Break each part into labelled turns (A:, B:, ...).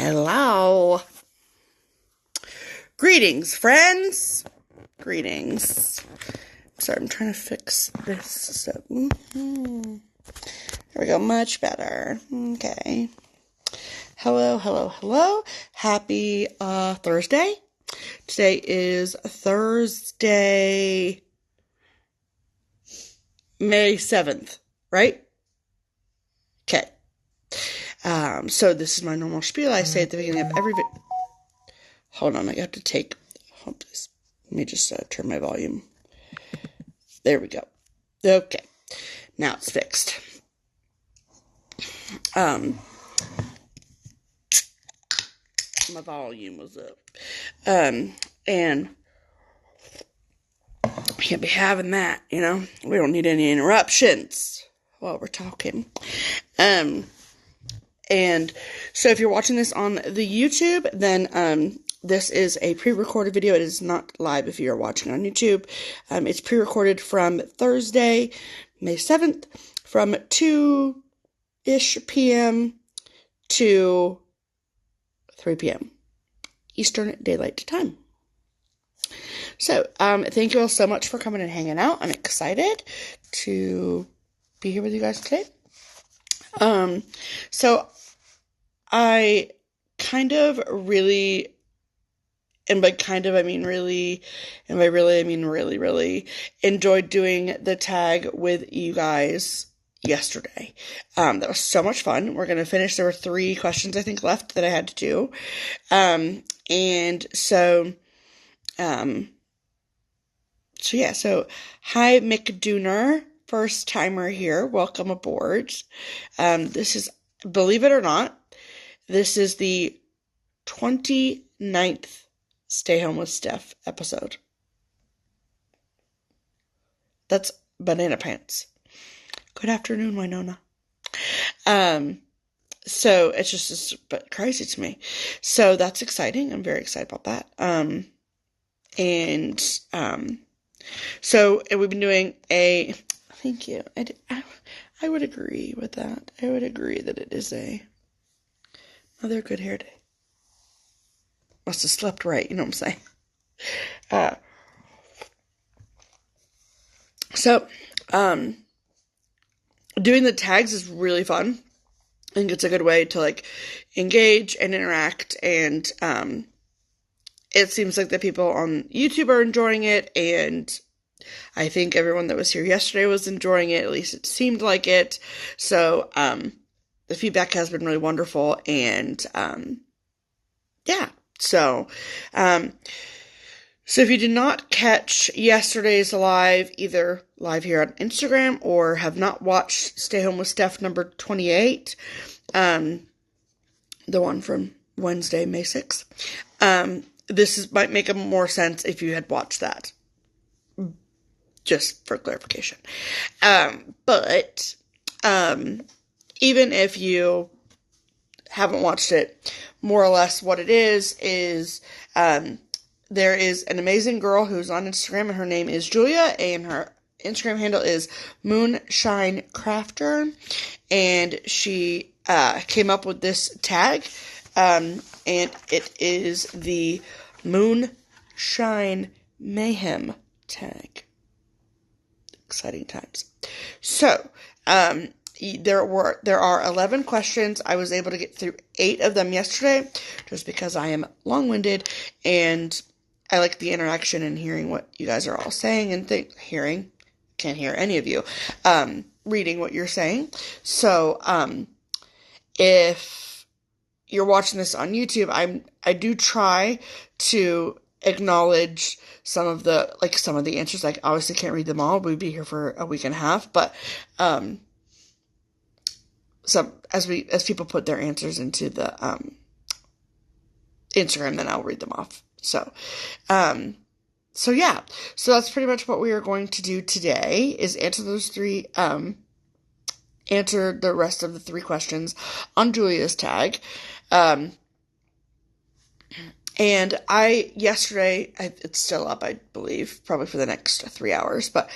A: Hello. Greetings, friends. Greetings. Sorry, I'm trying to fix this. So, there we go. Much better. Okay. Hello. Happy Thursday. Today is Thursday, May 7th, right? Okay. So this is my normal spiel I say at the beginning of every video. Hold on, I have to take, please. Let me just turn my volume. There we go. Okay. Now it's fixed. My volume was up. And can't be having that, you know? We don't need any interruptions while we're talking. And so if you're watching this on the YouTube, then this is a pre-recorded video. It is not live if you're watching on YouTube. It's pre-recorded from Thursday, May 7th, from 2-ish p.m. to 3 p.m. Eastern Daylight Time. So, thank you all so much for coming and hanging out. I'm excited to be here with you guys today. So I kind of really, and by kind of I mean really, and by really I mean really enjoyed doing the tag with you guys yesterday. That was so much fun. We're going to finish. There were 3 questions I think left that I had to do. So hi McDooner, first timer here. Welcome aboard. This is, believe it or not, this is the 29th Stay Home with Steph episode. That's banana pants. Good afternoon, Winona. So it's just crazy to me. So that's exciting. I'm very excited about that. So we've been doing thank you. I would agree with that. I would agree that it is another good hair day. Must have slept right, you know what I'm saying? Doing the tags is really fun. I think it's a good way to engage and interact, and it seems like the people on YouTube are enjoying it, and I think everyone that was here yesterday was enjoying it. At least it seemed like it. So the feedback has been really wonderful, and yeah. So if you did not catch yesterday's live, either live here on Instagram or have not watched Stay Home with Steph number 28, the one from Wednesday, May 6th, might make more sense if you had watched that. Just for clarification. But even if you haven't watched it, more or less what it is there is an amazing girl who's on Instagram, and her name is Julia, and her Instagram handle is Moonshine Crafter, and she came up with this tag, and it is the Moonshine Mayhem tag. Exciting times. So, there are 11 questions. I was able to get through 8 of them yesterday, just because I am long-winded, and I like the interaction and hearing what you guys are all saying, and can't hear any of you, reading what you're saying. So, if you're watching this on YouTube, I do try to acknowledge some of the answers. I obviously can't read them all. We'd be here for a week and a half, but, so as people put their answers into the, Instagram, then I'll read them off. So yeah. So that's pretty much what we are going to do today, is answer the rest of the 3 questions on Julia's tag. And yesterday, it's still up, I believe, probably for the next 3 hours, but,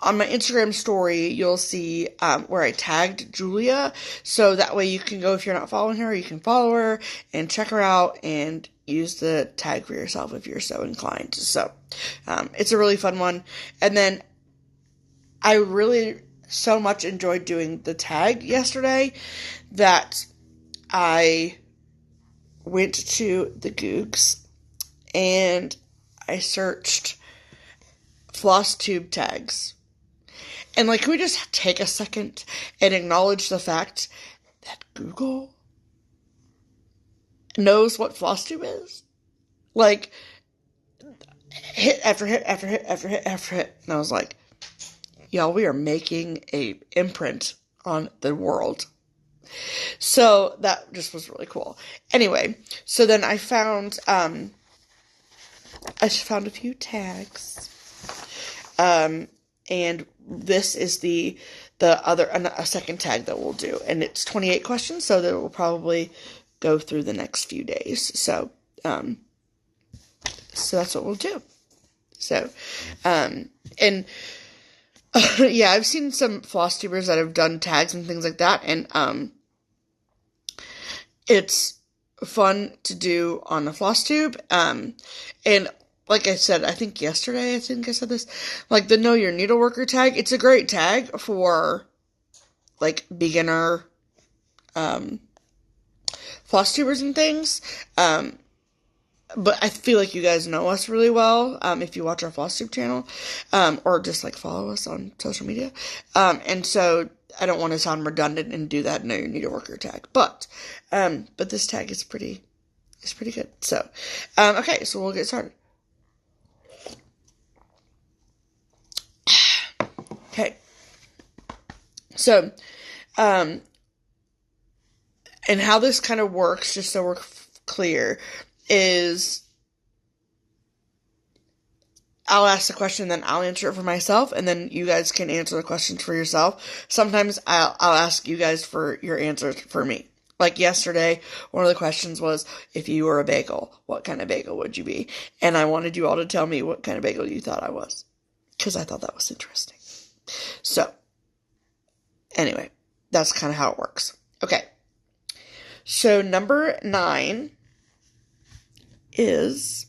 A: on my Instagram story, you'll see where I tagged Julia. So that way you can go, if you're not following her, you can follow her and check her out and use the tag for yourself if you're so inclined. So it's a really fun one. And then I really so much enjoyed doing the tag yesterday that I went to the Googs and I searched floss tube tags. And, like, can we just take a second and acknowledge the fact that Google knows what floss tube is? Like, hit after hit after hit after hit after hit. And I was like, y'all, we are making a imprint on the world. So that just was really cool. Anyway, so then I found a few tags. And this is the a second tag that we'll do. And it's 28 questions, so that will probably go through the next few days. So that's what we'll do. So, and yeah, I've seen some floss tubers that have done tags and things like that, and it's fun to do on a floss tube. And like I said, I think yesterday, I said this, like the Know Your Needleworker tag, it's a great tag for like beginner floss tubers and things. But I feel like you guys know us really well, if you watch our floss tube channel, or just like follow us on social media. And so I don't want to sound redundant and do that Know Your Needleworker tag, but this tag is pretty good. So, okay, so we'll get started. Okay. So, and how this kind of works, just so we're clear, is I'll ask the question, then I'll answer it for myself, and then you guys can answer the questions for yourself. Sometimes I'll ask you guys for your answers for me. Like yesterday, one of the questions was, if you were a bagel, what kind of bagel would you be? And I wanted you all to tell me what kind of bagel you thought I was, because I thought that was interesting. So, anyway, that's kind of how it works. Okay. So, number 9 is,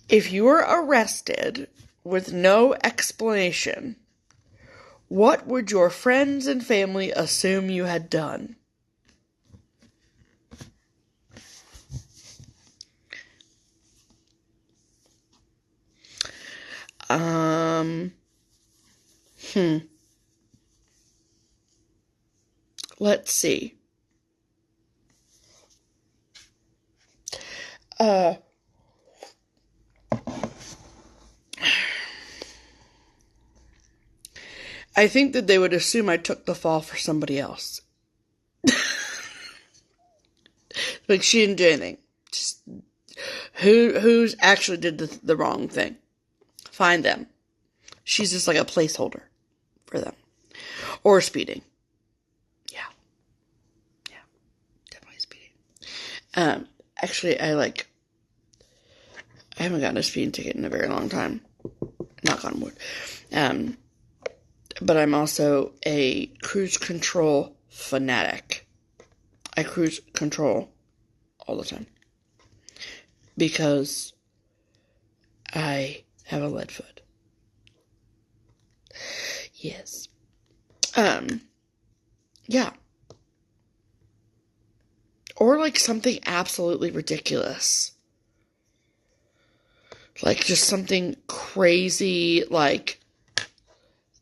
A: if you were arrested with no explanation, what would your friends and family assume you had done? Let's see. I think that they would assume I took the fall for somebody else. Like, she didn't do anything. Just who's actually did the wrong thing. Find them. She's just like a placeholder for them. Or speeding. Yeah, definitely speeding. Actually, I haven't gotten a speeding ticket in a very long time. Knock on wood. But I'm also a cruise control fanatic. I cruise control all the time. Because I have a lead foot. Yes. Yeah. Or like something absolutely ridiculous. Like just something crazy, like,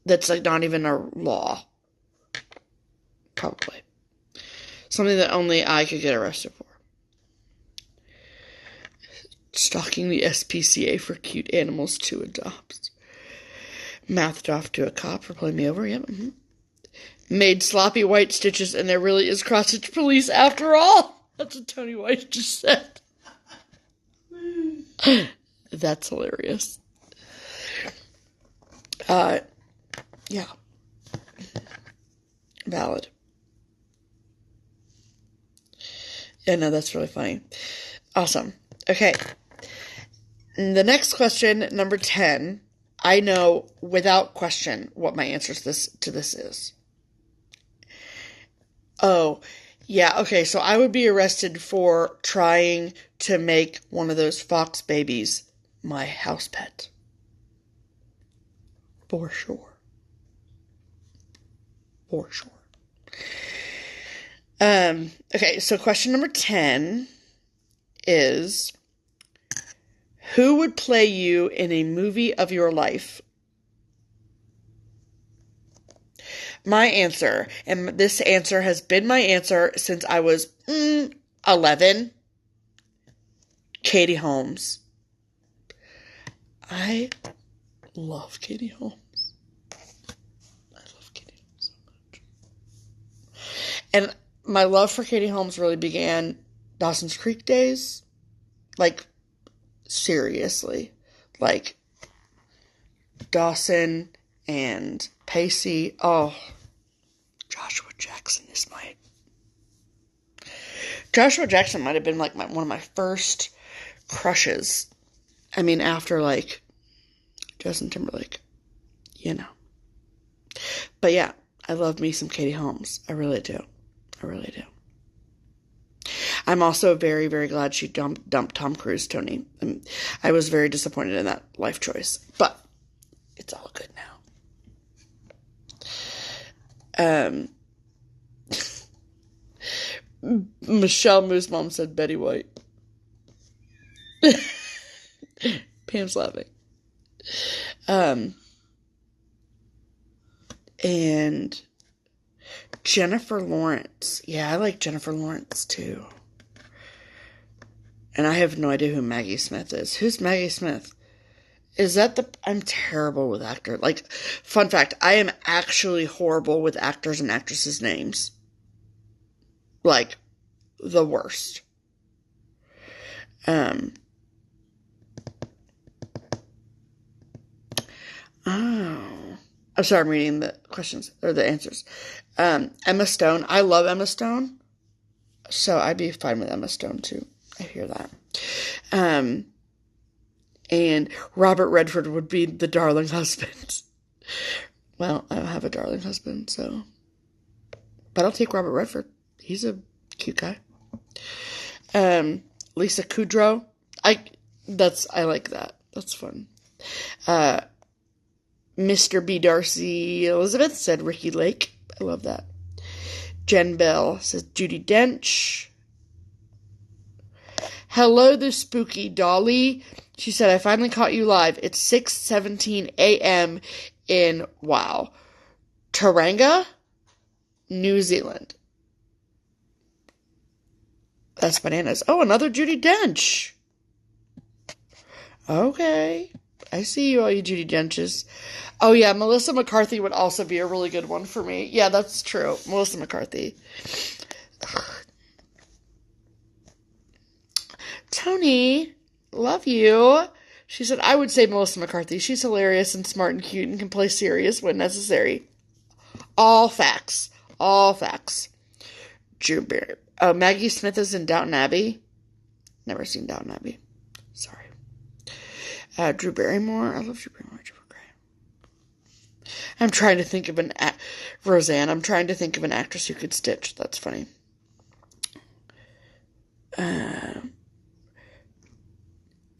A: that's like not even a law. Probably. Something that only I could get arrested for. Stalking the SPCA for cute animals to adopt. Mouthed off to a cop for pulling me over. Yep. Mm-hmm. Made sloppy white stitches, and there really is cross-stitch police after all. That's what Tony White just said. That's hilarious. Yeah. Valid. Yeah, no, that's really funny. Awesome. Okay. The next question, number 10, I know without question what my answer to this is. Oh, yeah, okay, so I would be arrested for trying to make one of those fox babies my house pet. For sure. For sure. Okay, so question number 10 is, who would play you in a movie of your life? My answer, and this answer has been my answer since I was 11, Katie Holmes. I love Katie Holmes. I love Katie Holmes so much. And my love for Katie Holmes really began Dawson's Creek days. Like, seriously. Like, Dawson and Pacey. Oh, Joshua Jackson might have been like one of my first crushes. I mean, after like Justin Timberlake, you know. But yeah, I love me some Katie Holmes. I really do. I really do. I'm also very, very glad she dumped Tom Cruise, Tony. I was very disappointed in that life choice. But it's all good now. Michelle Moo's mom said Betty White. Pam's laughing. And Jennifer Lawrence. Yeah, I like Jennifer Lawrence too. And I have no idea who Maggie Smith is. Who's Maggie Smith? Is that I'm terrible with actors. Like, fun fact, I am actually horrible with actors and actresses' names. Like, the worst. Oh. I'm sorry, I'm reading the questions, or the answers. Emma Stone. I love Emma Stone. So I'd be fine with Emma Stone, too. I hear that. And Robert Redford would be the darling husband. Well, I don't have a darling husband, so. But I'll take Robert Redford. He's a cute guy. Lisa Kudrow. I like that. That's fun. Mr. B. Darcy Elizabeth said Ricky Lake. I love that. Jen Bell says Judi Dench. Hello, the spooky Dolly. She said, I finally caught you live. It's 6:17 a.m. in, Tauranga, New Zealand. That's bananas. Oh, another Judi Dench. Okay. I see you, all you Judi Denches. Oh, yeah, Melissa McCarthy would also be a really good one for me. Yeah, that's true. Melissa McCarthy. Tony, love you. She said, I would say Melissa McCarthy. She's hilarious and smart and cute and can play serious when necessary. All facts. All facts. Drew Barry. Oh, Maggie Smith is in Downton Abbey. Never seen Downton Abbey. Sorry. Drew Barrymore. I love Drew Barrymore. I'm trying to think of Roseanne. I'm trying to think of an actress who could stitch. That's funny.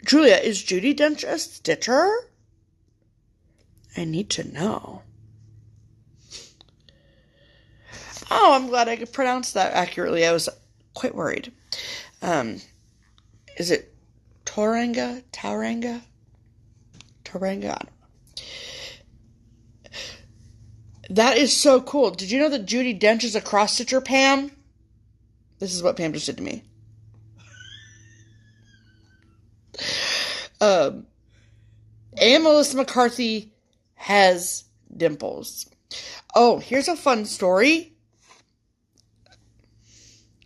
A: Julia, is Judi Dench a stitcher? I need to know. Oh, I'm glad I could pronounce that accurately. I was quite worried. Is it Tauranga? Tauranga? Tauranga? I don't know. That is so cool. Did you know that Judi Dench is a cross-stitcher, Pam? This is what Pam just did to me. And Melissa McCarthy has dimples. Oh, here's a fun story.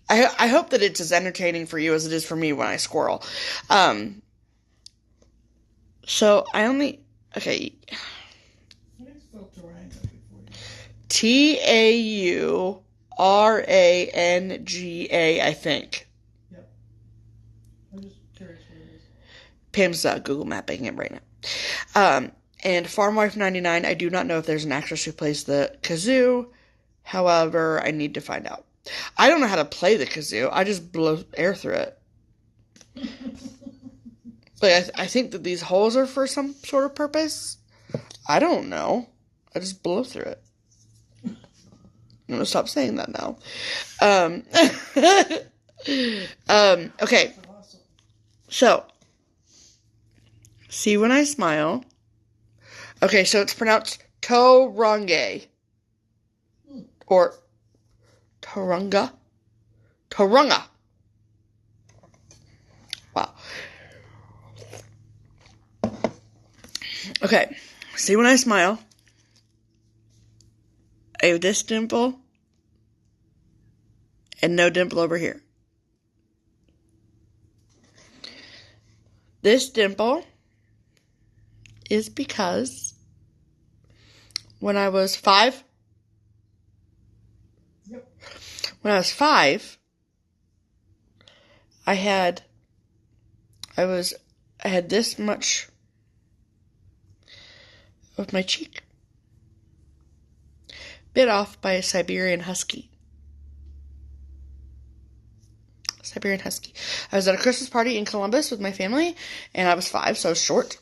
A: I hope that it's as entertaining for you as it is for me when I squirrel. So I only... Okay. Tauranga, I think.
B: Yep. I'm just curious what it is.
A: Pam's Google mapping it right now. And Farm Wife 99, I do not know if there's an actress who plays the kazoo. However, I need to find out. I don't know how to play the kazoo. I just blow air through it. Like, I think that these holes are for some sort of purpose. I don't know. I just blow through it. I'm going to stop saying that now. Okay. So, see when I smile. Okay, so it's pronounced Torange. Or Torunga. Torunga. Wow. Okay, see when I smile. I have this dimple. And no dimple over here. This dimple is because when I was 5, when I was 5, I had this much of my cheek bit off by a Siberian Husky. I was at a Christmas party in Columbus with my family, and I was 5, so I was short.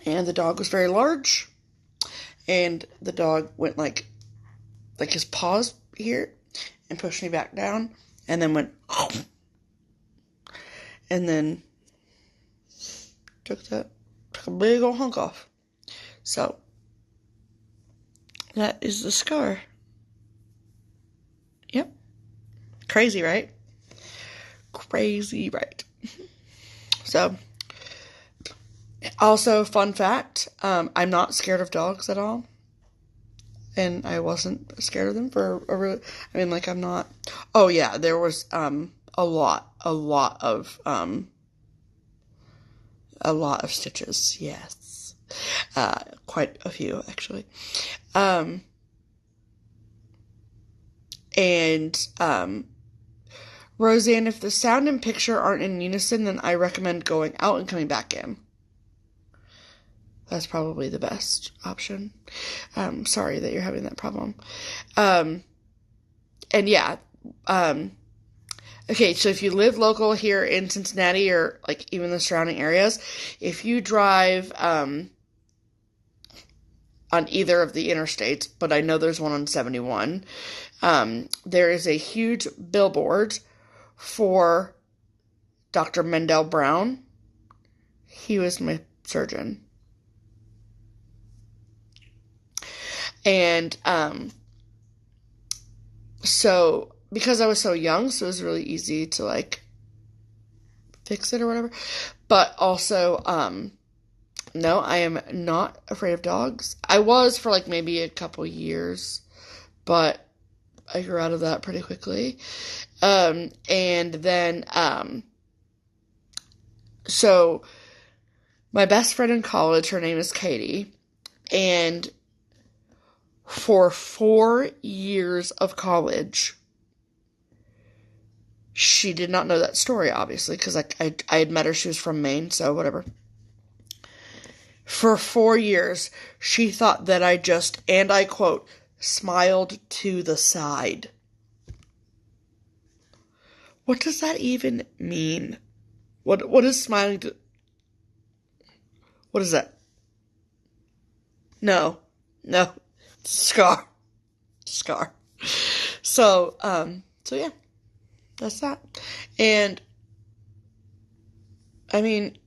A: And the dog was very large, and the dog went like his paws here, and pushed me back down, and then went, and then took a big old hunk off. So, that is the scar. Yep. Crazy, right? Crazy, right? So, also, fun fact, I'm not scared of dogs at all. And I wasn't scared of them for a really, I'm not. Oh yeah, there was, a lot of stitches, yes. Quite a few, actually. Roseanne, if the sound and picture aren't in unison, then I recommend going out and coming back in. That's probably the best option. Sorry that you're having that problem. Okay, so if you live local here in Cincinnati or like even the surrounding areas, if you drive on either of the interstates, but I know there's one on 71, there is a huge billboard for Dr. Mendel Brown. He was my surgeon. And so because I was so young, so it was really easy to like fix it or whatever. But also, no, I am not afraid of dogs. I was for like maybe a couple years, but I grew out of that pretty quickly. And then, so my best friend in college, her name is Katie, and for 4 years of college, she did not know that story, obviously, because I had met her. She was from Maine, so whatever. For 4 years, she thought that I just, and I quote, smiled to the side. What does that even mean? What is smiling to... What is that? No. Scar. So yeah. That's that. And, I don't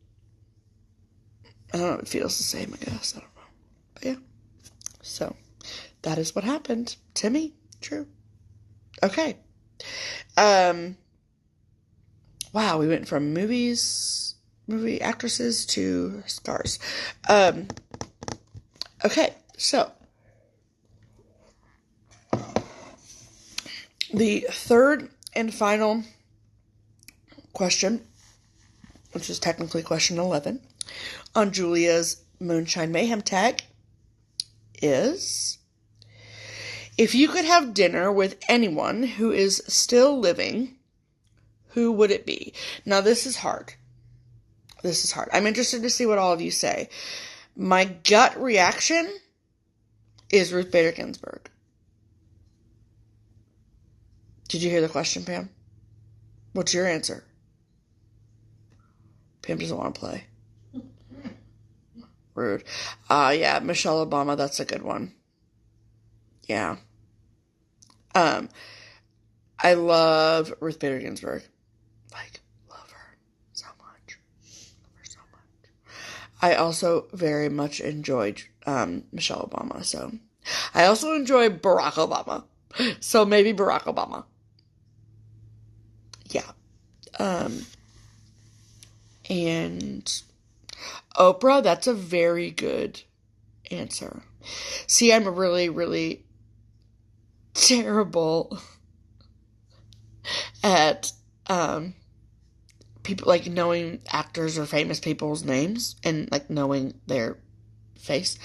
A: know, it feels the same, I guess. I don't know. But yeah. So, that is what happened to me. True. Okay. Wow, we went from movie actresses to scars. Okay, so. The third and final question, which is technically question 11, on Julia's Moonshine Mayhem tag is, if you could have dinner with anyone who is still living, who would it be? Now, this is hard. I'm interested to see what all of you say. My gut reaction is Ruth Bader Ginsburg. Did you hear the question, Pam? What's your answer? Pam doesn't want to play. Rude. Yeah, Michelle Obama, that's a good one. Yeah. I love Ruth Bader Ginsburg. Love her so much. Love her so much. I also very much enjoyed Michelle Obama, so. I also enjoy Barack Obama. So maybe Barack Obama. Yeah. And Oprah, that's a very good answer. See, I'm really, really terrible at people, like, knowing actors or famous people's names and, like, knowing their face.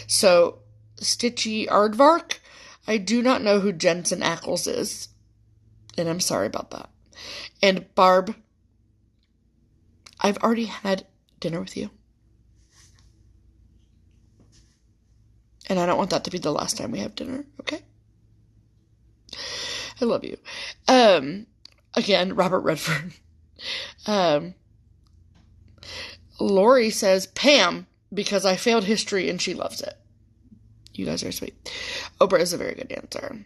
A: So, Stitchy Aardvark, I do not know who Jensen Ackles is, and I'm sorry about that. And Barb, I've already had dinner with you. And I don't want that to be the last time we have dinner, okay? I love you. Again, Robert Redford. Lori says, Pam, because I failed history and she loves it. You guys are sweet. Oprah is a very good answer.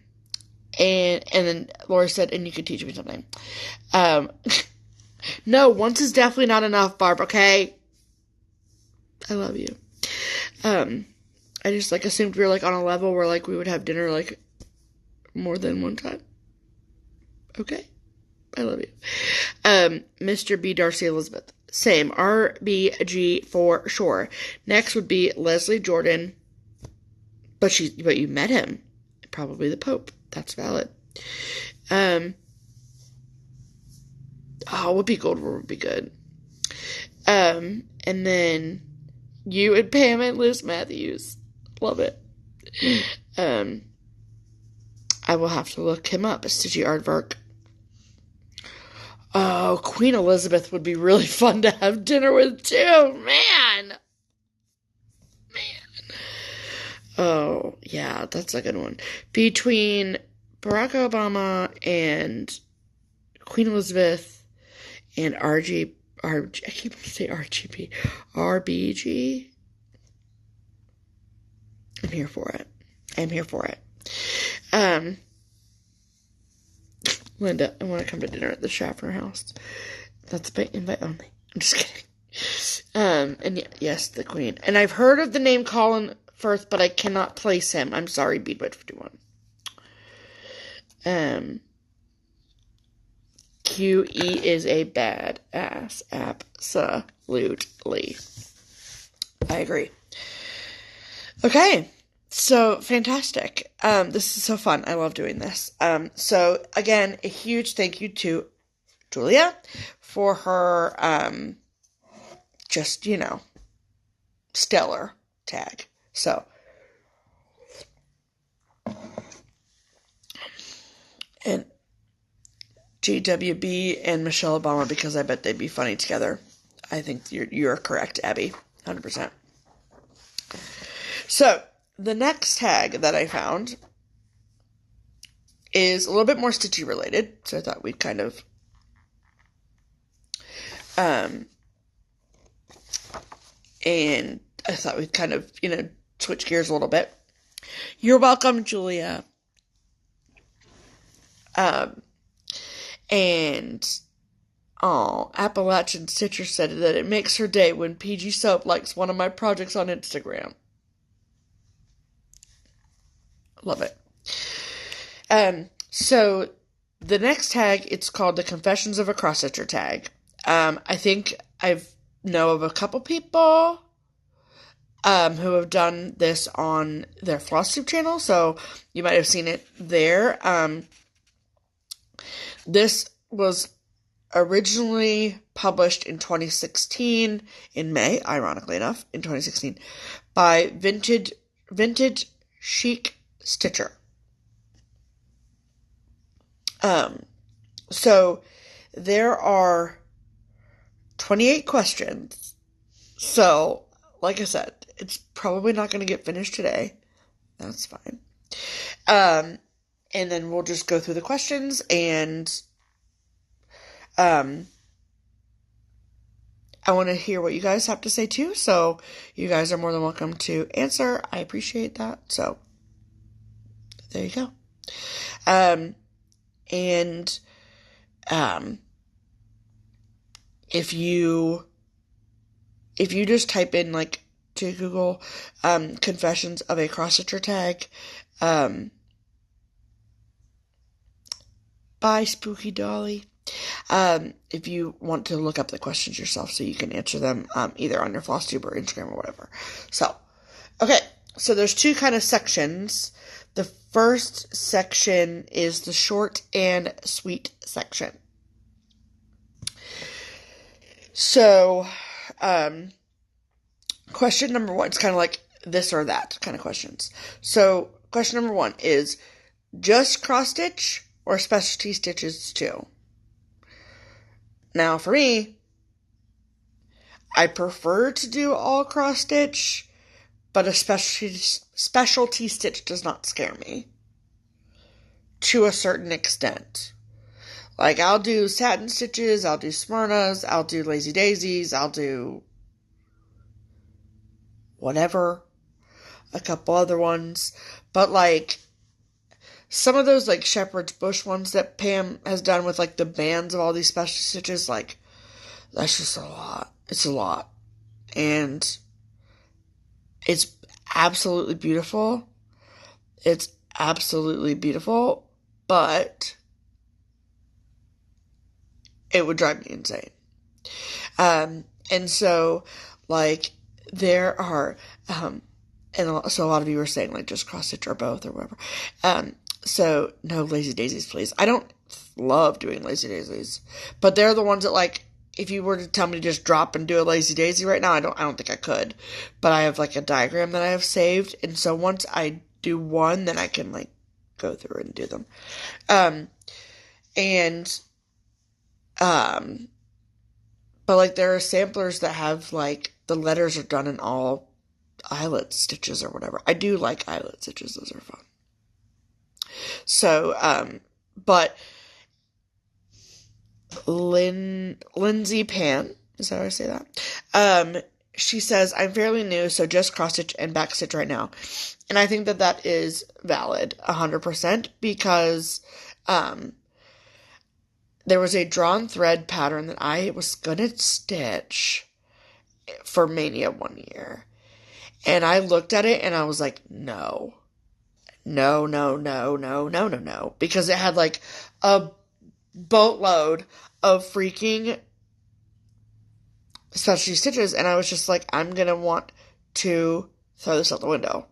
A: And then Lori said, and you could teach me something. No, once is definitely not enough, Barb, okay? I love you. I just, like, assumed we were, like, on a level where, like, we would have dinner, like, more than one time. Okay? I love you. Mr. B. Darcy Elizabeth. Same. RBG for sure. Next would be Leslie Jordan. But you met him. Probably the Pope. That's valid. Whoopi Goldberg would be good. And then you and Pam and Liz Matthews. Love it. I will have to look him up. Stitchy Aardvark. Oh, Queen Elizabeth would be really fun to have dinner with, too. Man. Oh, yeah, that's a good one. Between Barack Obama and Queen Elizabeth and I keep wanting to say RBG. I'm here for it. Linda, I want to come to dinner at the Schaffner house. That's by invite only. I'm just kidding. And yes, the Queen. And I've heard of the name Colin Firth, but I cannot place him. I'm sorry, Beatwit51. QE is a badass. Absolutely. I agree. Okay. So, fantastic. This is so fun. I love doing this. So, again, a huge thank you to Julia for her, stellar tag. So, and GWB and Michelle Obama, because I bet they'd be funny together. I think you're correct, Abby. 100%. So, the next tag that I found is a little bit more Stitchy related, so I thought we'd kind of switch gears a little bit. You're welcome, Julia. Appalachian Stitcher said that it makes her day when PG Soap likes one of my projects on Instagram. Love it. So the next tag, it's called the Confessions of a Cross-Stitcher tag. I think I know of a couple people who have done this on their FlossTube channel, so you might have seen it there. This was originally published in 2016, in May, ironically enough, in 2016, by Vintage Chic Stitcher. So there are 28 questions. So like I said, it's probably not going to get finished today. That's fine. And then we'll just go through the questions, and I want to hear what you guys have to say too, so you guys are more than welcome to answer. I appreciate that. So, there you go. If you just type in, like, to Google, Confessions of a Cross-Stitcher tag, by Spooky Dolly, if you want to look up the questions yourself so you can answer them, either on your FlossTube or Instagram or whatever. So, okay, so there's two kind of sections. The first section is the short and sweet section. So, question number one, it's kind of like this or that kind of questions. So, question number one is just cross stitch or specialty stitches too? Now, for me, I prefer to do all cross stitch, but a specialty stitch does not scare me to a certain extent. Like, I'll do satin stitches, I'll do Smyrnas, I'll do lazy daisies, I'll do whatever, a couple other ones, but like, some of those, like, shepherd's bush ones that Pam has done with, like, the bands of all these special stitches, like, that's just a lot. It's a lot. And it's absolutely beautiful. It's absolutely beautiful, but it would drive me insane. And so, like, there are, and so a lot of you are saying, like, just cross stitch or both or whatever. So, no lazy daisies, please. I don't love doing lazy daisies, but they're the ones that, like, if you were to tell me to just drop and do a lazy daisy right now, I don't think I could. But I have, like, a diagram that I have saved, and so once I do one, then I can, like, go through and do them. But, like, there are samplers that have, like, the letters are done in all eyelet stitches or whatever. I do like eyelet stitches. Those are fun. So, but Lindsay Pan, is that how I say that? She says, I'm fairly new, so just cross stitch and back stitch right now. And I think that that is valid 100% because, there was a drawn thread pattern that I was gonna stitch for Mania one year. And I looked at it and I was like, no. No. Because it had, like, a boatload of freaking specialty stitches, and I was just like, I'm gonna want to throw this out the window.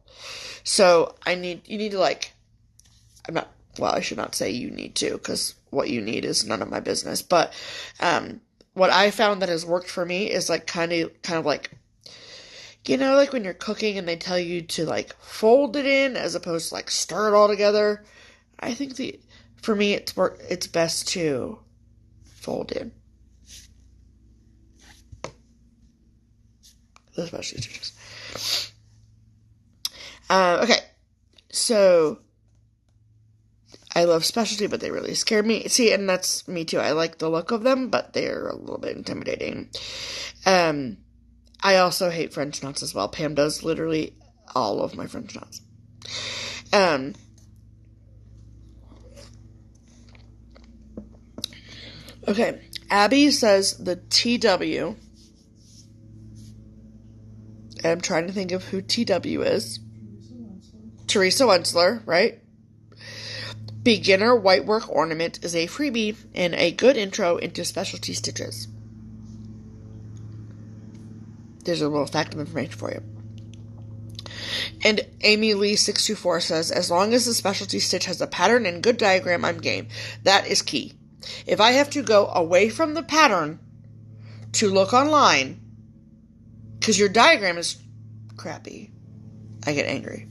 A: So, you need to, like, I should not say you need to, because what you need is none of my business, but, what I found that has worked for me is, like, kind of like, you know, like when you're cooking and they tell you to, like, fold it in as opposed to, like, stir it all together. I think for me, it's best to fold in. Especially stitches. Okay. So, I love specialty, but they really scare me. See, and that's me too. I like the look of them, but they're a little bit intimidating. I also hate French knots as well. Pam does literally all of my French knots. Okay. Abby says the TW. I'm trying to think of who TW is. Teresa Wensler, right? Beginner whitework ornament is a freebie and a good intro into specialty stitches. There's a little fact of information for you. And Amy Lee 624 says, as long as the specialty stitch has a pattern and good diagram, I'm game. That is key. If I have to go away from the pattern to look online, because your diagram is crappy, I get angry.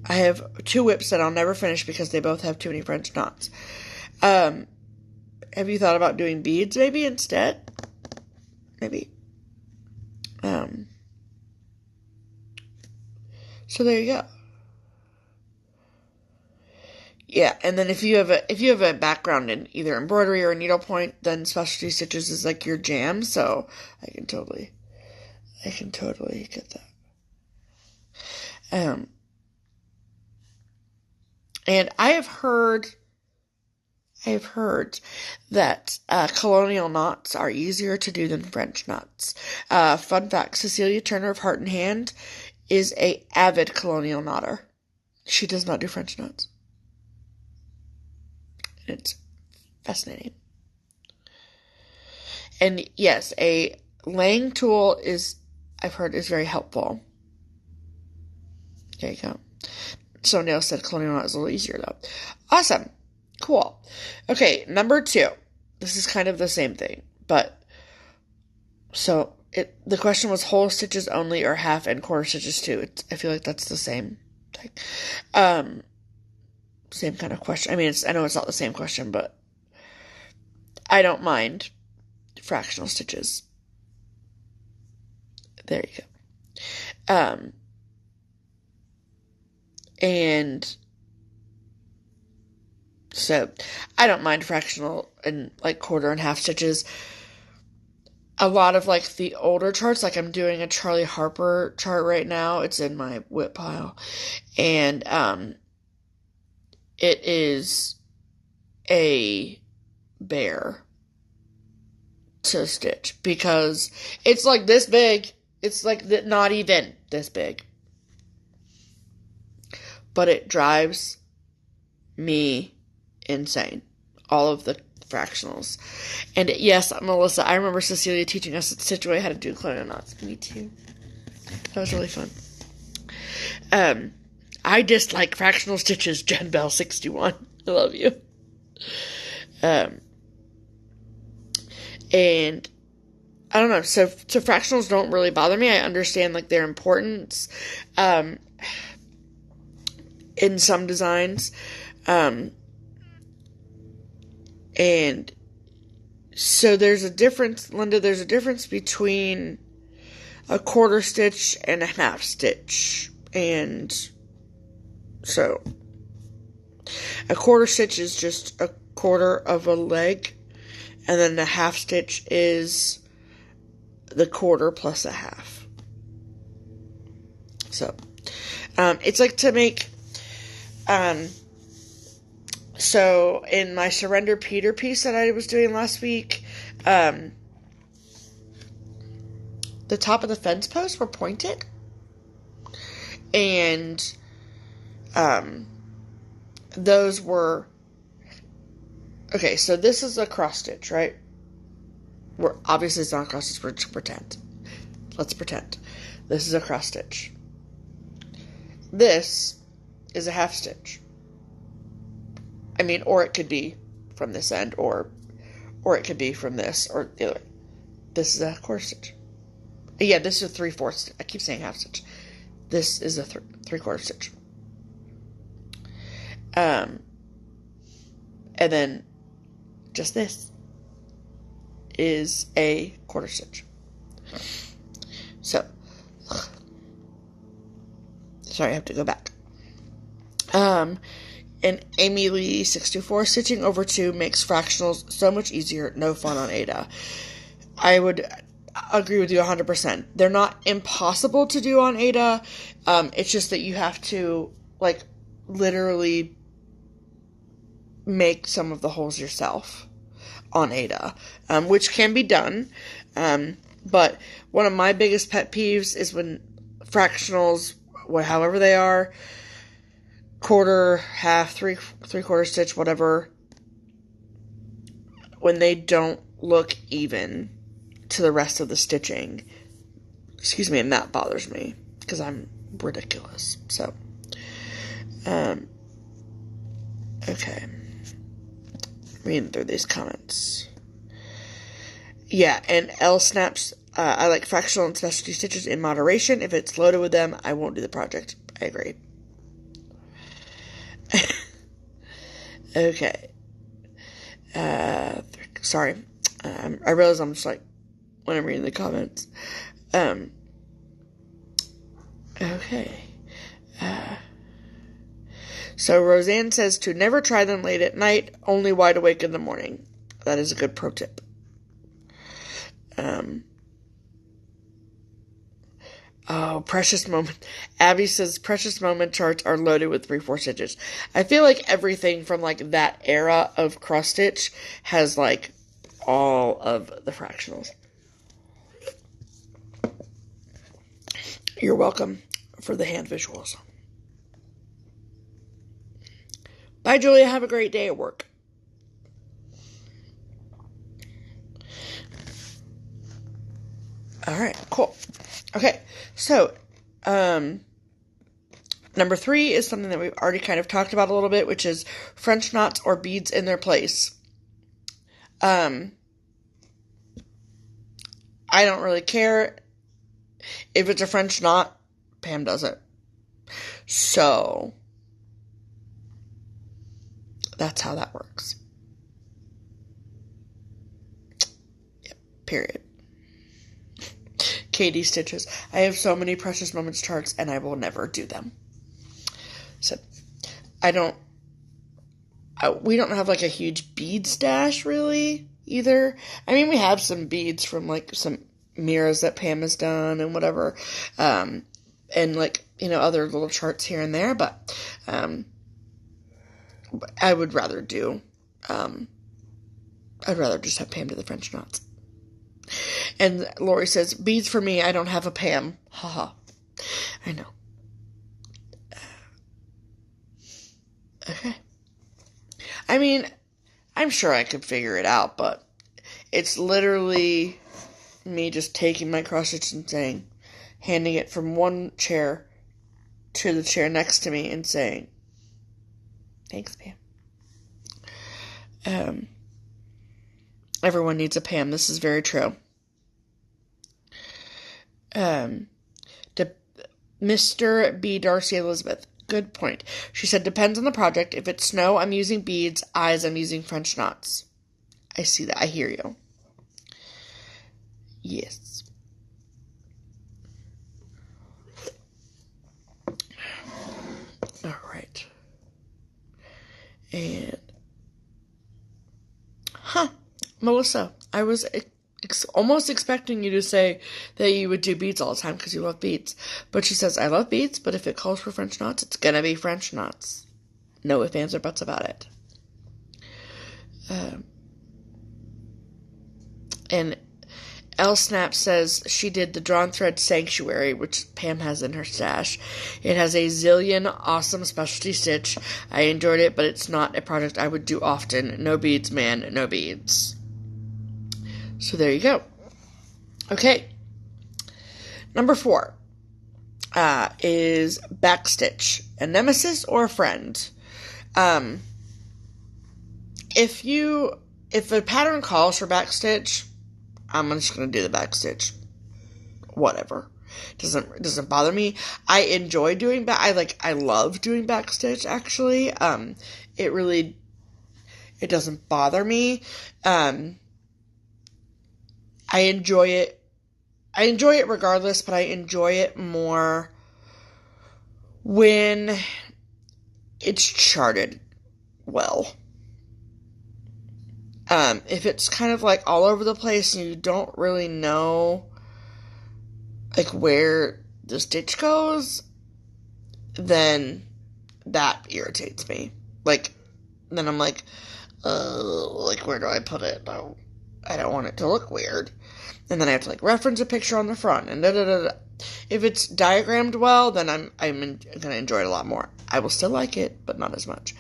A: I have 2 whips that I'll never finish because they both have too many French knots. have you thought about doing beads maybe instead? Maybe. So there you go. Yeah, and then if you have a background in either embroidery or needlepoint, then specialty stitches is like your jam. So I can totally get that. And I have heard that colonial knots are easier to do than French knots. Fun fact: Cecilia Turner of Heart and Hand is a avid colonial knotter. She does not do French knots. It's fascinating. And yes, a laying tool I've heard is very helpful. There you go. Someone else said colonial knot is a little easier though. Awesome. Cool. Okay, number 2. This is kind of the same thing, but so the question was whole stitches only or half and quarter stitches too. I feel like that's the same thing. Same kind of question. I mean, I know it's not the same question, but I don't mind fractional stitches. There you go. And so I don't mind fractional and like quarter and half stitches. A lot of like the older charts, like I'm doing a Charlie Harper chart right now. It's in my whip pile. And it is a bear to stitch because it's like this big. It's like not even this big. But it drives me insane. All of the fractionals. And yes, Melissa, I remember Cecilia teaching us at Stitchaway how to do colonial knots. Me too. That was really fun. I dislike fractional stitches, Jen Bell 61. I love you. And I don't know, so fractionals don't really bother me. I understand like their importance in some designs. And so there's a difference, Linda, there's a difference between a quarter stitch and a half stitch. And so a quarter stitch is just a quarter of a leg, and then the half stitch is the quarter plus a half. So it's like to make so in my Surrender Peter piece that I was doing last week, the top of the fence posts were pointed, and those were okay. So this is a cross stitch, right? Obviously it's not a cross stitch. We're to pretend. Let's pretend this is a cross stitch. This is a half stitch. I mean, or it could be from this end, or it could be from this, or the other way. This is a quarter stitch. Yeah, this is a 3/4 stitch. I keep saying half stitch. This is a 3/4 stitch. And then just this is a quarter stitch. So, sorry, I have to go back. And Amy Lee 624, stitching over 2 makes fractionals so much easier, no fun on Ada. I would agree with you 100%. They're not impossible to do on Ada. It's just that you have to, like, literally make some of the holes yourself on Ada, which can be done. But one of my biggest pet peeves is when fractionals, however they are, quarter, half, three-quarter stitch, whatever, when they don't look even to the rest of the stitching. Excuse me, and that bothers me because I'm ridiculous. So, okay. Reading through these comments. Yeah, and L snaps, I like fractional and specialty stitches in moderation. If it's loaded with them, I won't do the project. I agree. Okay. Sorry. I realize I'm just like, when I'm reading the comments. Okay. So Roseanne says to never try them late at night, only wide awake in the morning. That is a good pro tip. Precious moment. Abby says precious moment charts are loaded with 3/4 stitches. I feel like everything from like that era of cross stitch has like all of the fractionals. You're welcome for the hand visuals. Bye, Julia. Have a great day at work. All right, cool. Okay, so, number 3 is something that we've already kind of talked about a little bit, which is French knots or beads in their place. I don't really care if it's a French knot. Pam does it. So, that's how that works. Yep, period. Katie stitches. I have so many precious moments charts and I will never do them. So, we don't have like a huge bead stash really either. I mean, we have some beads from like some mirrors that Pam has done and whatever. And like, you know, other little charts here and there, but, I would rather do, I'd rather just have Pam do the French knots. And Lori says, beads for me, I don't have a Pam. Haha. I know. Okay. I mean, I'm sure I could figure it out, but it's literally me just taking my cross stitch and saying, handing it from one chair to the chair next to me and saying, thanks, Pam. Everyone needs a Pam. This is very true. Mr. B. Darcy Elizabeth. Good point. She said, depends on the project. If it's snow, I'm using beads. Eyes, I'm using French knots. I see that. I hear you. Yes. All right. And, Melissa, I was almost expecting you to say that you would do beads all the time because you love beads. But she says, I love beads, but if it calls for French knots, it's gonna be French knots. No ifs, ands, or buts about it. And L Snap says she did the Drawn Thread Sanctuary, which Pam has in her stash. It has a zillion awesome specialty stitch. I enjoyed it, but it's not a project I would do often. No beads, man, no beads. So there you go. Okay. Number 4 is backstitch. A nemesis or a friend? If the pattern calls for backstitch, I'm just going to do the backstitch. Whatever. It doesn't bother me. I enjoy doing I love doing backstitch, actually. It doesn't bother me. I enjoy it. I enjoy it regardless, but I enjoy it more when it's charted well. If it's kind of like all over the place and you don't really know like where the stitch goes, then that irritates me. Like, then I'm like, where do I put it? No, I don't want it to look weird. And then I have to like reference a picture on the front and da-da-da-da. If it's diagrammed well, then I'm gonna enjoy it a lot more. I will still like it, but not as much.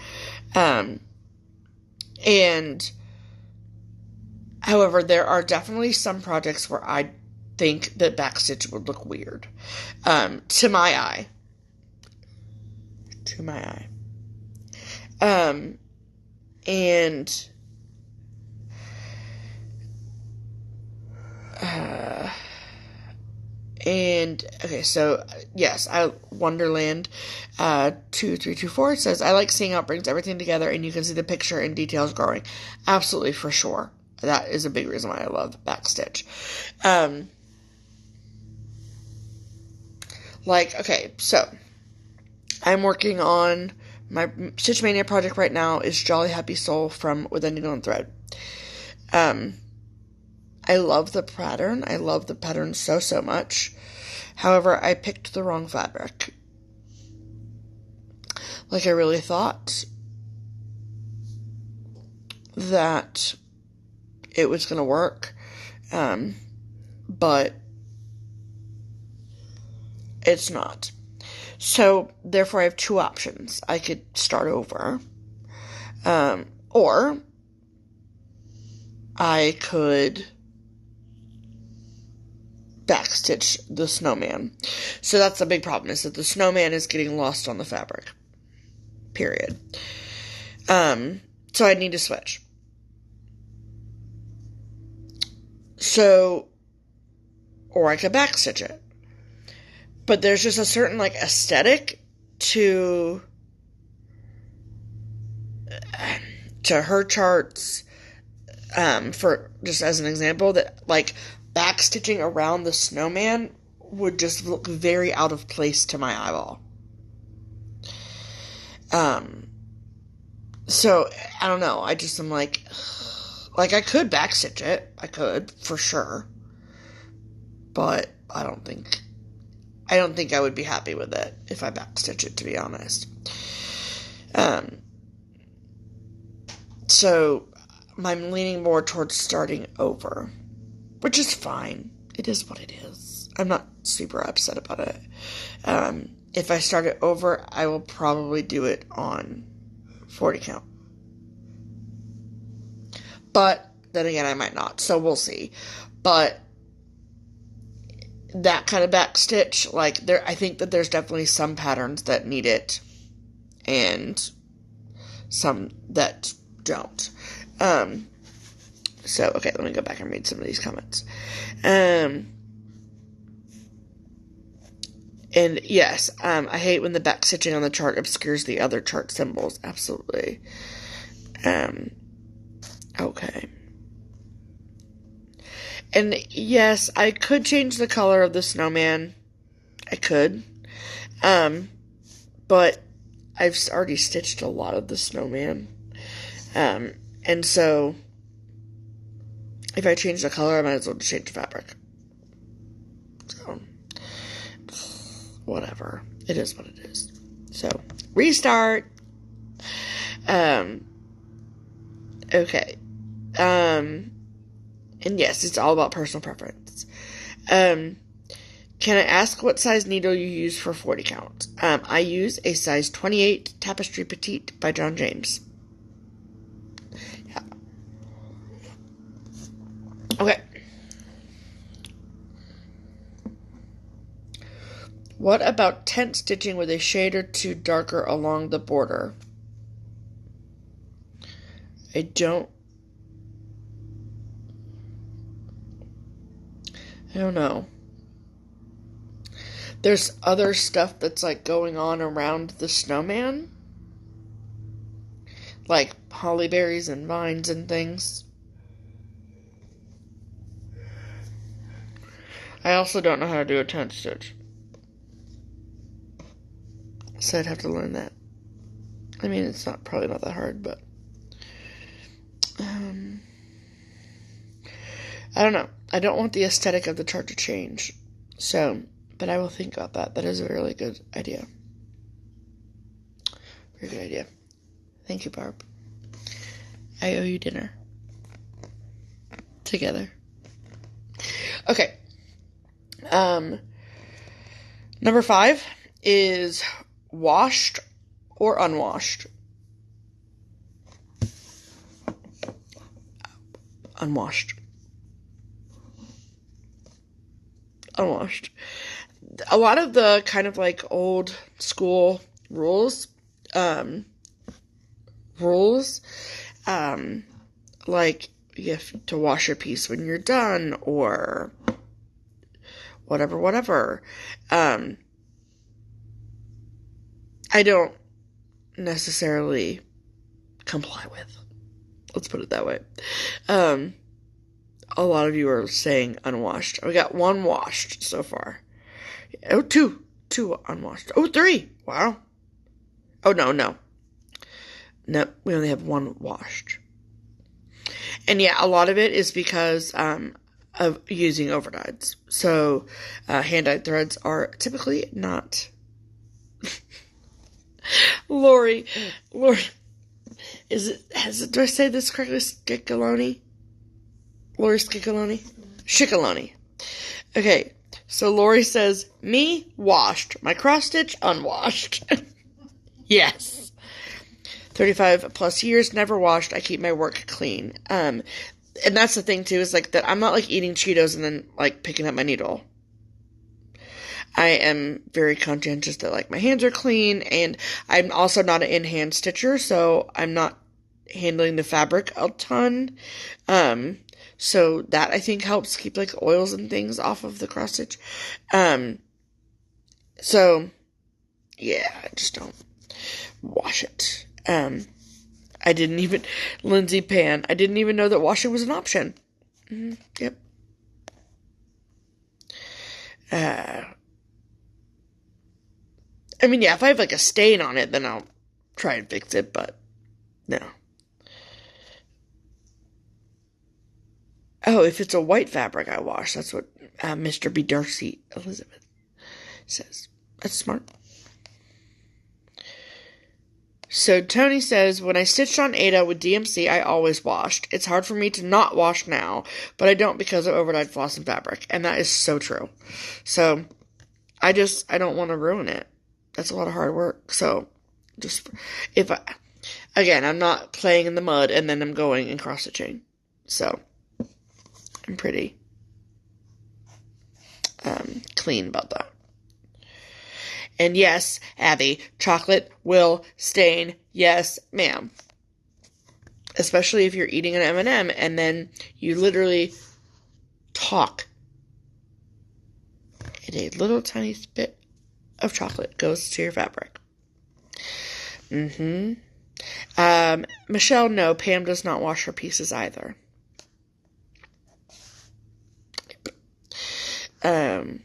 A: And however, there are definitely some projects where I think that backstitch would look weird. To my eye. Okay, so yes, Wonderland 2324 says, I like seeing how it brings everything together and you can see the picture and details growing. Absolutely, for sure. That is a big reason why I love backstitch. Okay, so I'm working on my Stitch Mania project right now is Jolly Happy Soul from With a Needle and Thread. I love the pattern. I love the pattern so, so much. However, I picked the wrong fabric. I really thought that it was going to work. But it's not. So, therefore, I have two options. I could start over. Or I could backstitch the snowman. So that's the big problem, is that the snowman is getting lost on the fabric. Period. So I need to switch. So, or I could backstitch it. But there's just a certain, aesthetic to her charts, for, just as an example, that, backstitching around the snowman would just look very out of place to my eyeball. So, I don't know, I just am I could backstitch it, I could, for sure, but I don't think I would be happy with it if I backstitch it, to be honest. So, I'm leaning more towards starting over, which is fine. It is what it is. I'm not super upset about it. If I start it over, I will probably do it on 40 count. But, then again, I might not, so we'll see. But that kind of backstitch, I think that there's definitely some patterns that need it, and some that don't. So, okay, let me go back and read some of these comments. And yes, I hate when the backstitching on the chart obscures the other chart symbols. Absolutely. Okay. And yes, I could change the color of the snowman. I could. But I've already stitched a lot of the snowman. And so, if I change the color, I might as well just change the fabric. So, whatever. It is what it is. So, restart. Okay. And yes, it's all about personal preference. Can I ask what size needle you use for 40 count? I use a size 28 Tapestry Petite by John James. Yeah. Okay. What about tent stitching with a shade or two darker along the border? I don't know. There's other stuff that's going on around the snowman. Holly berries and vines and things. I also don't know how to do a tent stitch. So I'd have to learn that. I mean, it's probably not that hard, but I don't know. I don't want the aesthetic of the chart to change. So, but I will think about that. That is a really good idea. Very good idea. Thank you, Barb. I owe you dinner. Together. Okay. Number 5 is washed or unwashed. Unwashed. A lot of the kind of old school rules, you have to wash your piece when you're done, or whatever. I don't necessarily comply with. Let's put it that way. A lot of you are saying unwashed. We got one washed so far. Oh, two unwashed. Oh, three. Wow. Oh, no. No, we only have one washed. And yeah, a lot of it is because of using overdyes. So hand-dyed threads are typically not. Lori, do I say this correctly? Skickaloni? Lori Shickaloni. Okay, so Lori says, me, washed. My cross-stitch, unwashed. Yes. 35 plus years, never washed. I keep my work clean. And that's the thing, too, is, like, that I'm not, like, eating Cheetos and then, like, picking up my needle. I am very conscientious that, like, my hands are clean, and I'm also not an in-hand stitcher, so I'm not handling the fabric a ton. So that, I think, helps keep, like, oils and things off of the cross-stitch. So, yeah, I just don't wash it. I didn't even, Lindsay Pan, I didn't even know that washing was an option. Yep. I mean, yeah, if I have, like, a stain on it, then I'll try and fix it, but no. Oh, if it's a white fabric, I wash. That's what Mr. B. Darcy Elizabeth says. That's smart. So Tony says, when I stitched on Ada with DMC, I always washed. It's hard for me to not wash now, but I don't because of overdyed floss and fabric. And that is so true. So I don't want to ruin it. That's a lot of hard work. So I'm not playing in the mud and then I'm going and cross-stitching. So I'm pretty clean about that. And yes, Abby, chocolate will stain. Yes, ma'am. Especially if you're eating an M&M and then you literally talk. And a little tiny bit of chocolate goes to your fabric. Michelle, no, Pam does not wash her pieces either. And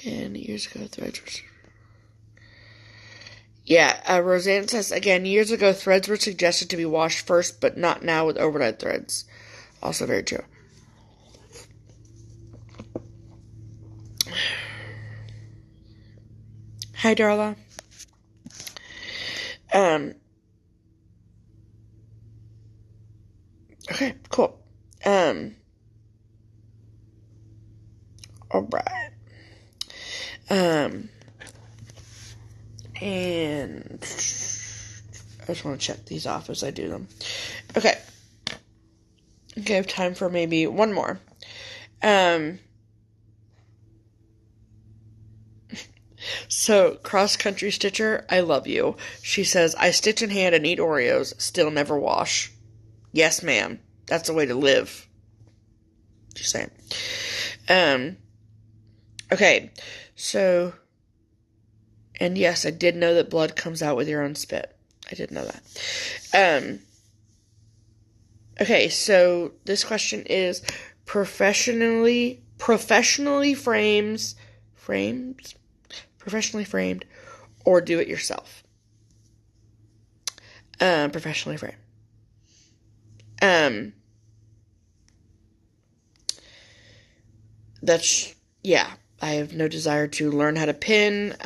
A: years ago, threads were... Yeah, Roseanne says, again, years ago, threads were suggested to be washed first, but not now with overdyed threads. Also very true. Hi, Darla. Okay, cool. Alright. And I just want to check these off as I do them. Okay. I have time for maybe one more. So, cross-country stitcher, I love you. She says, I stitch in hand and eat Oreos, still never wash. Yes, ma'am. That's the way to live. Just saying. Okay. So... And yes, I did know that blood comes out with your own spit. I did know that. Okay, so this question is professionally framed, or do it yourself. Professionally framed. Yeah. I have no desire to learn how to pin,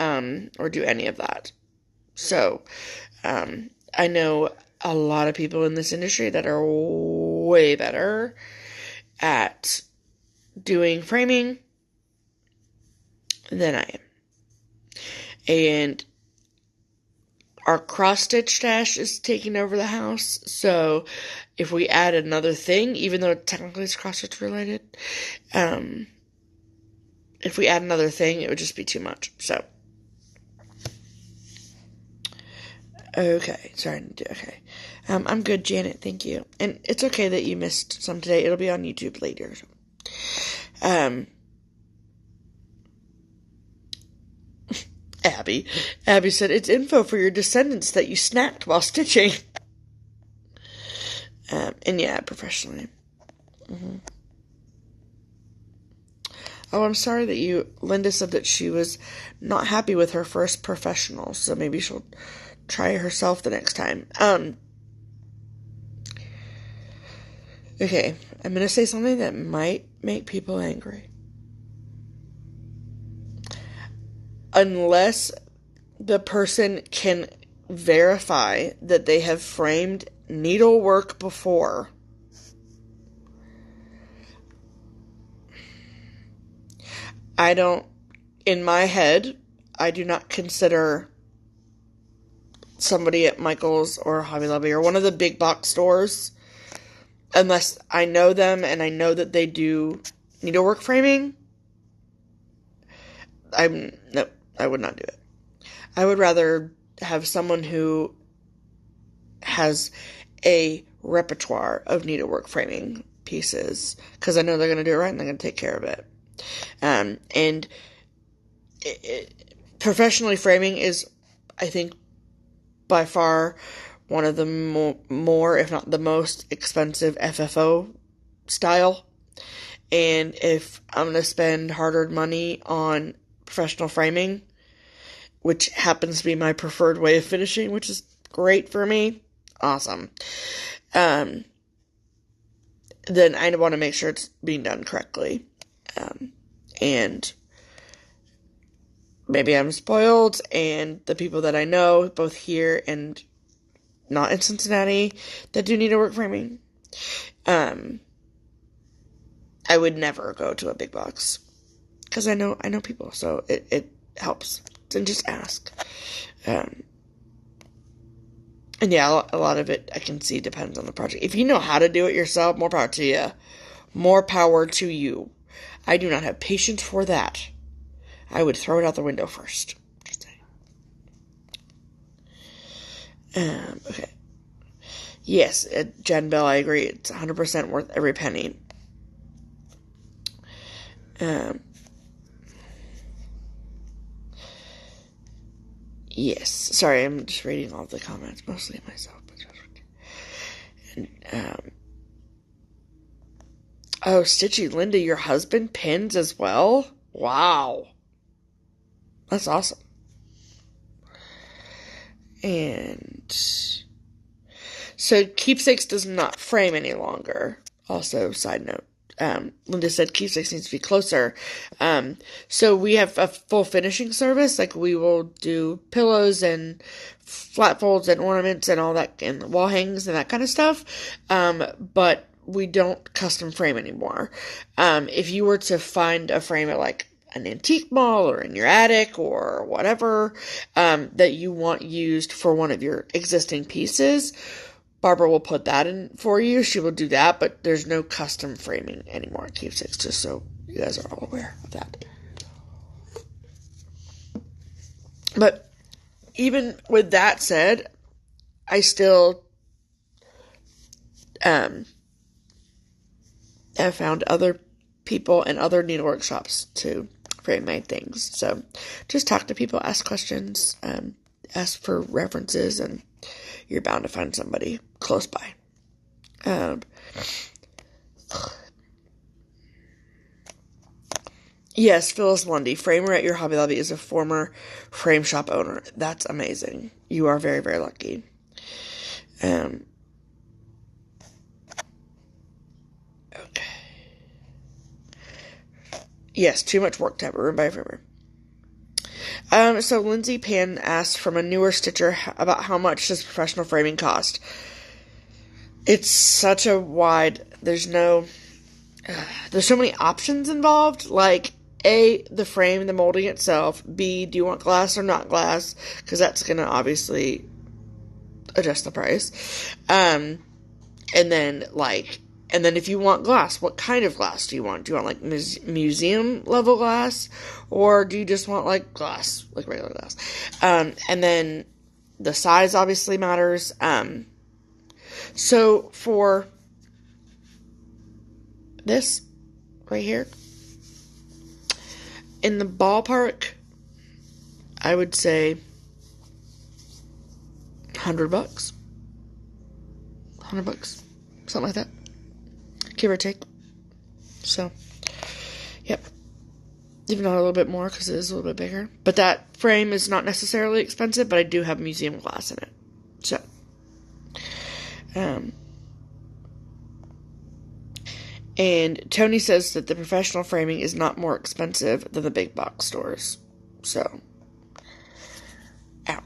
A: or do any of that. So, I know a lot of people in this industry that are way better at doing framing than I am. And our cross-stitch stash is taking over the house, so if we add another thing, even though technically it's cross-stitch related, if we add another thing, it would just be too much. So, okay. Sorry. Okay. I'm good, Janet. Thank you. And it's okay that you missed some today. It'll be on YouTube later. Abby said, it's info for your descendants that you snacked while stitching. And yeah, professionally. Oh, I'm sorry that Linda said that she was not happy with her first professional, so maybe she'll try herself the next time. Okay, I'm going to say something that might make people angry. Unless the person can verify that they have framed needlework before, in my head, I do not consider somebody at Michael's or Hobby Lobby or one of the big box stores, unless I know them and I know that they do needlework framing. No, I would not do it. I would rather have someone who has a repertoire of needlework framing pieces, because I know they're going to do it right and they're going to take care of it. And professionally framing is, I think, by far one of the more, if not the most expensive FFO style. And if I'm going to spend hard-earned money on professional framing, which happens to be my preferred way of finishing, which is great for me, awesome, then I want to make sure it's being done correctly. And maybe I'm spoiled, and the people that I know, both here and not in Cincinnati, that do needlework framing, I would never go to a big box, because I know people, so it helps. Then just ask. And yeah, a lot of it I can see depends on the project. If you know how to do it yourself, more power to you. More power to you. I do not have patience for that. I would throw it out the window first. Just saying. Okay. Yes, Jen Bell, I agree. It's 100% worth every penny. Yes. Sorry, I'm just reading all the comments, mostly myself. And, oh, Stitchy Linda, your husband pins as well? Wow. That's awesome. And so Keepsakes does not frame any longer. Also, side note, Linda said Keepsakes needs to be closer. So we have a full finishing service. Like, we will do pillows and flat folds and ornaments and all that, and wall hangings and that kind of stuff. But we don't custom frame anymore. If you were to find a frame at like an antique mall or in your attic or whatever, that you want used for one of your existing pieces, Barbara will put that in for you. She will do that, but there's no custom framing anymore at Keepsakes, just so you guys are all aware of that. But even with that said, I still have found other people and other needlework shops to frame my things. So just talk to people, ask questions, ask for references, and you're bound to find somebody close by. Yes, Phyllis Lundy, framer at your Hobby Lobby, is a former frame shop owner. That's amazing. You are very, very lucky. Okay. Yes, too much work to have a room by a framer. So Lindsay Pan asked from a newer stitcher about how much does professional framing cost. It's such a wide, there's so many options involved, like A, the frame, the molding itself, B, do you want glass or not glass, because that's going to obviously adjust the price, and then if you want glass, what kind of glass do you want? Do you want, like, museum level glass? Or do you just want, like, glass, like regular glass? And then the size obviously matters. So for this right here, in the ballpark, I would say $100. $100. Something like that. Give or take. So, yep. Even not a little bit more because it is a little bit bigger. But that frame is not necessarily expensive, but I do have museum glass in it. So, and Tony says that the professional framing is not more expensive than the big box stores. So, ow.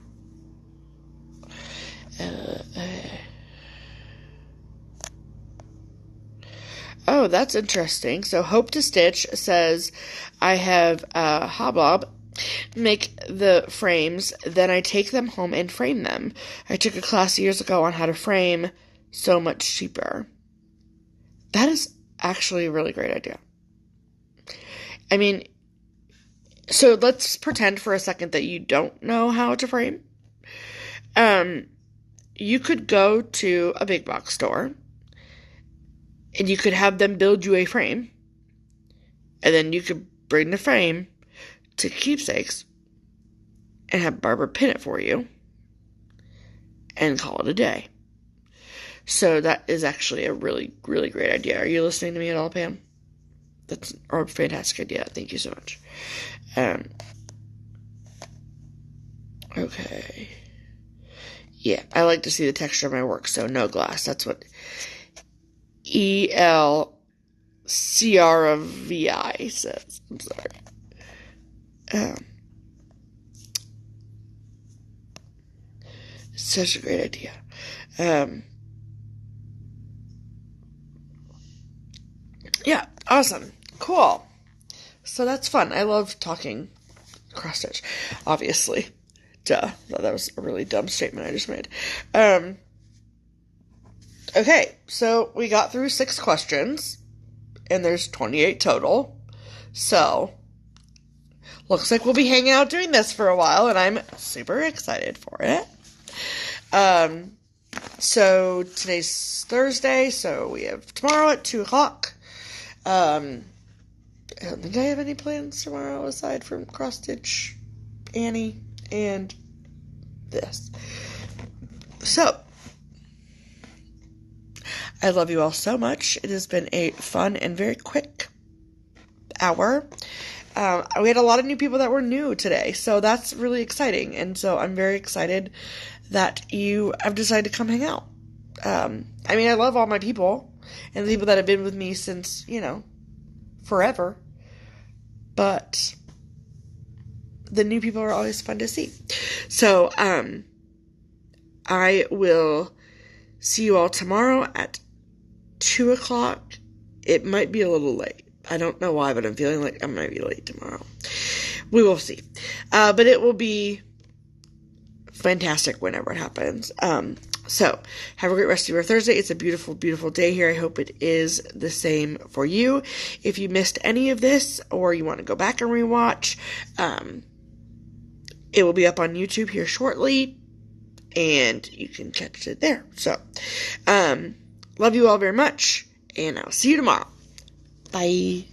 A: Oh, that's interesting. So Hope to Stitch says, I have Hoblob make the frames, then I take them home and frame them. I took a class years ago on how to frame, so much cheaper. That is actually a really great idea. I mean, so let's pretend for a second that you don't know how to frame. You could go to a big box store, and you could have them build you a frame. And then you could bring the frame to Keepsakes and have Barbara pin it for you and call it a day. So that is actually a really, really great idea. Are you listening to me at all, Pam? That's a fantastic idea. Thank you so much. Okay. Yeah, I like to see the texture of my work, so no glass. That's what ELCRVI says. I'm sorry. Such a great idea. Yeah, awesome. Cool. So that's fun. I love talking cross stitch, obviously. Duh. That was a really dumb statement I just made. Okay, so we got through 6 questions, and there's 28 total. So, looks like we'll be hanging out doing this for a while, and I'm super excited for it. So today's Thursday, so we have tomorrow at 2 o'clock. I don't think I have any plans tomorrow aside from cross stitch, Annie, and this. So, I love you all so much. It has been a fun and very quick hour. We had a lot of new people that were new today, so that's really exciting. And so I'm very excited that you have decided to come hang out. I mean, I love all my people and the people that have been with me since, forever. But the new people are always fun to see. So, I will see you all tomorrow at 2 o'clock. It might be a little late. I don't know why, but I'm feeling like I might be late tomorrow. We will see. But it will be fantastic whenever it happens. So, have a great rest of your Thursday. It's a beautiful, beautiful day here. I hope it is the same for you. If you missed any of this, or you want to go back and rewatch, it will be up on YouTube here shortly, and you can catch it there. So, love you all very much, and I'll see you tomorrow. Bye.